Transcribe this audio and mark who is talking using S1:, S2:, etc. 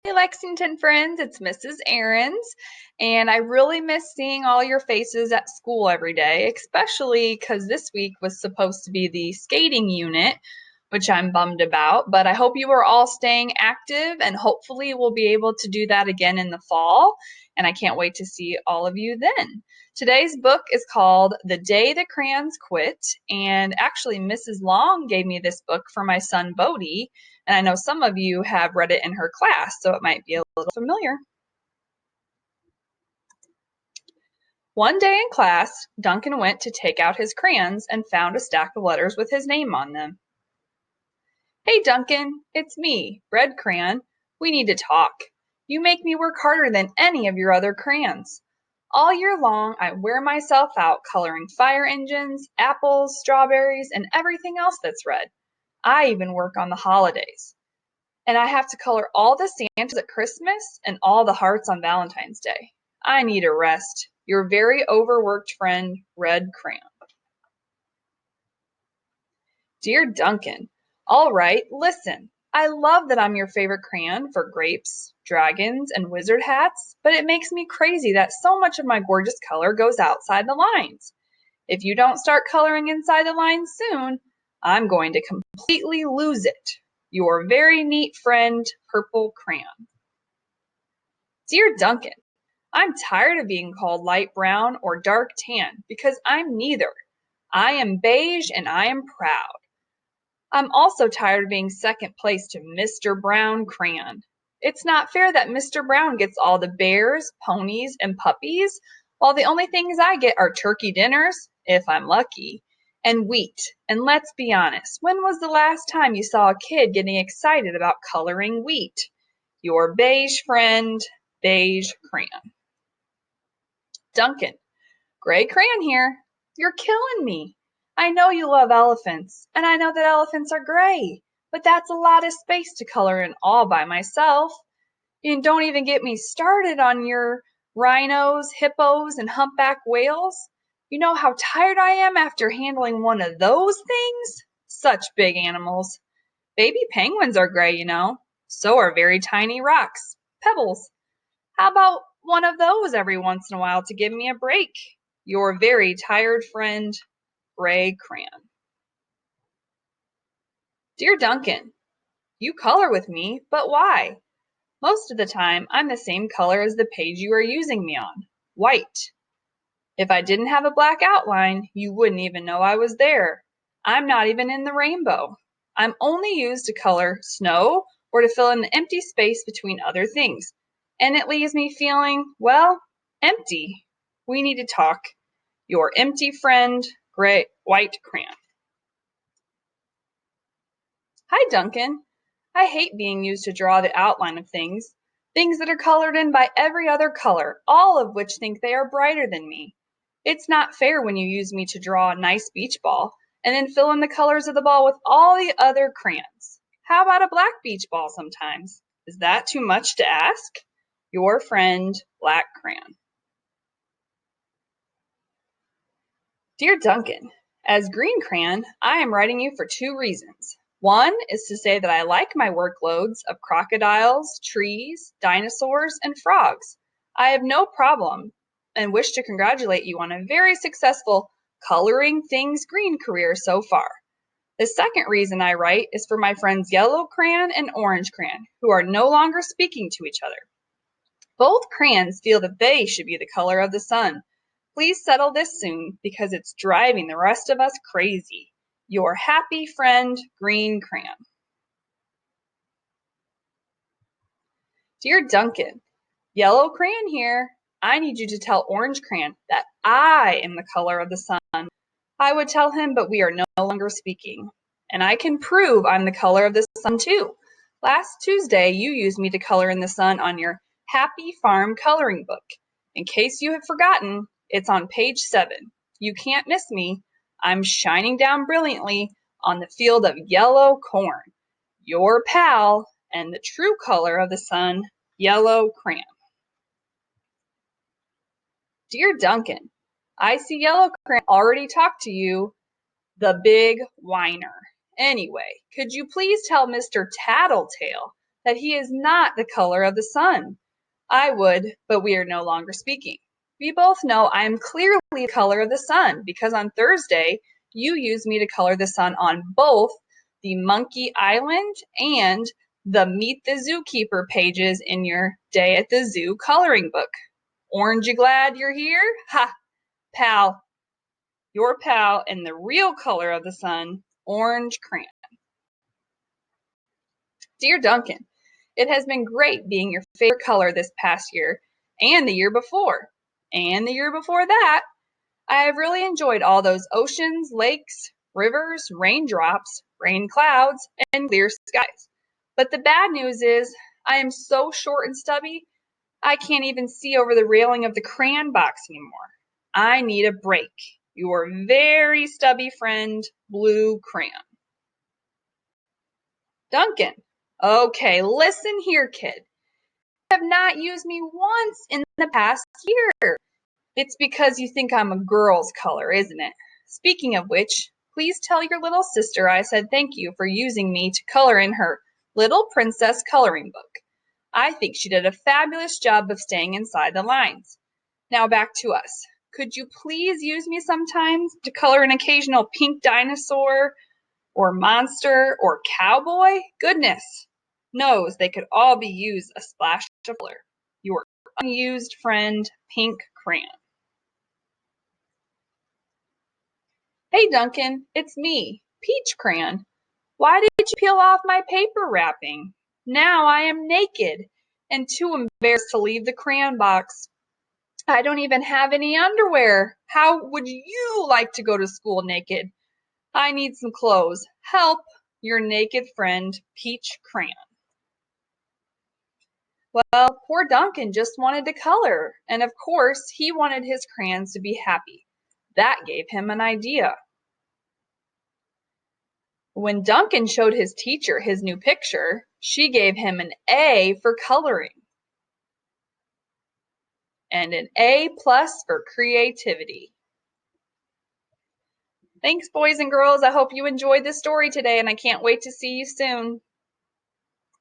S1: Hey Lexington friends, it's Mrs. Ahrens, and I really miss seeing all your faces at school every day, especially because this week was supposed to be the skating unit, which I'm bummed about, but I hope you are all staying active and hopefully we'll be able to do that again in the fall, and I can't wait to see all of you then. Today's book is called The Day the Crayons Quit, and actually Mrs. Long gave me this book for my son Bodie, and I know some of you have read it in her class, so it might be a little familiar. One day in class, Duncan went to take out his crayons and found a stack of letters with his name on them. Hey Duncan, it's me, Red Crayon. We need to talk. You make me work harder than any of your other crayons. All year long, I wear myself out coloring fire engines, apples, strawberries, and everything else that's red. I even work on the holidays. And I have to color all the Santas at Christmas and all the hearts on Valentine's Day. I need a rest. Your very overworked friend, Red Crayon. Dear Duncan, all right, listen. I love that I'm your favorite crayon for grapes, dragons, and wizard hats, but it makes me crazy that so much of my gorgeous color goes outside the lines. If you don't start coloring inside the lines soon, I'm going to completely lose it. Your very neat friend, Purple Crayon. Dear Duncan, I'm tired of being called light brown or dark tan because I'm neither. I am beige and I am proud. I'm also tired of being second place to Mr. Brown Crayon. It's not fair that Mr. Brown gets all the bears, ponies, and puppies, while the only things I get are turkey dinners, if I'm lucky, and wheat. And let's be honest, when was the last time you saw a kid getting excited about coloring wheat? Your beige friend, Beige Crayon. Duncan, Gray Crayon here. You're killing me. I know you love elephants, and I know that elephants are gray, but that's a lot of space to color in all by myself. And don't even get me started on your rhinos, hippos, and humpback whales. You know how tired I am after handling one of those things? Such big animals. Baby penguins are gray, you know. So are very tiny rocks, pebbles. How about one of those every once in a while to give me a break? Your very tired friend, Gray Crayon. Dear Duncan, you color with me, but why? Most of the time, I'm the same color as the page you are using me on, white. If I didn't have a black outline, you wouldn't even know I was there. I'm not even in the rainbow. I'm only used to color snow or to fill in the empty space between other things. And it leaves me feeling, well, empty. We need to talk. Your empty friend, White Crayon. Hi, Duncan. I hate being used to draw the outline of things that are colored in by every other color, all of which think they are brighter than me. It's not fair when you use me to draw a nice beach ball and then fill in the colors of the ball with all the other crayons. How about a black beach ball sometimes? Is that too much to ask? Your friend, Black Crayon. Dear Duncan, as Green Crayon, I am writing you for two reasons. One is to say that I like my workloads of crocodiles, trees, dinosaurs, and frogs. I have no problem and wish to congratulate you on a very successful coloring things green career so far. The second reason I write is for my friends Yellow Crayon and Orange Crayon, who are no longer speaking to each other. Both crayons feel that they should be the color of the sun. Please settle this soon because it's driving the rest of us crazy. Your happy friend, Green Crayon. Dear Duncan, Yellow Crayon here. I need you to tell Orange Crayon that I am the color of the sun. I would tell him, but we are no longer speaking. And I can prove I'm the color of the sun too. Last Tuesday, you used me to color in the sun on your Happy Farm coloring book. In case you have forgotten, it's on page 7. You can't miss me. I'm shining down brilliantly on the field of yellow corn. Your pal and the true color of the sun, Yellow Crayon. Dear Duncan, I see Yellow Crayon already talked to you, the big whiner. Anyway, could you please tell Mr. Tattletale that he is not the color of the sun. I would, but we are no longer speaking. We both know I am clearly the color of the sun because on Thursday you used me to color the sun on both the Monkey Island and the Meet the Zookeeper pages in your Day at the Zoo coloring book. Orange, you glad you're here? Ha, pal, your pal in the real color of the sun, orange crayon. Dear Duncan, it has been great being your favorite color this past year and the year before. And the year before that, I have really enjoyed all those oceans, lakes, rivers, raindrops, rain clouds, and clear skies. But the bad news is I am so short and stubby, I can't even see over the railing of the crayon box anymore. I need a break. Your very stubby friend, Blue Crayon. Duncan. Okay, listen here, kid. You have not used me once in the past year. It's because you think I'm a girl's color, isn't it? Speaking of which, please tell your little sister I said thank you for using me to color in her Little Princess coloring book. I think she did a fabulous job of staying inside the lines. Now back to us. Could you please use me sometimes to color an occasional pink dinosaur or monster or cowboy? Goodness knows they could all be used a splash of color. Your unused friend, Pink Crayon. Hey Duncan, it's me, Peach Crayon. Why did you peel off my paper wrapping? Now I am naked and too embarrassed to leave the crayon box. I don't even have any underwear. How would you like to go to school naked? I need some clothes. Help, your naked friend, Peach Crayon. Well, poor Duncan just wanted to color, and of course, he wanted his crayons to be happy. That gave him an idea. When Duncan showed his teacher his new picture, she gave him an A for coloring and an A+ for creativity. Thanks, boys and girls. I hope you enjoyed this story today, and I can't wait to see you soon.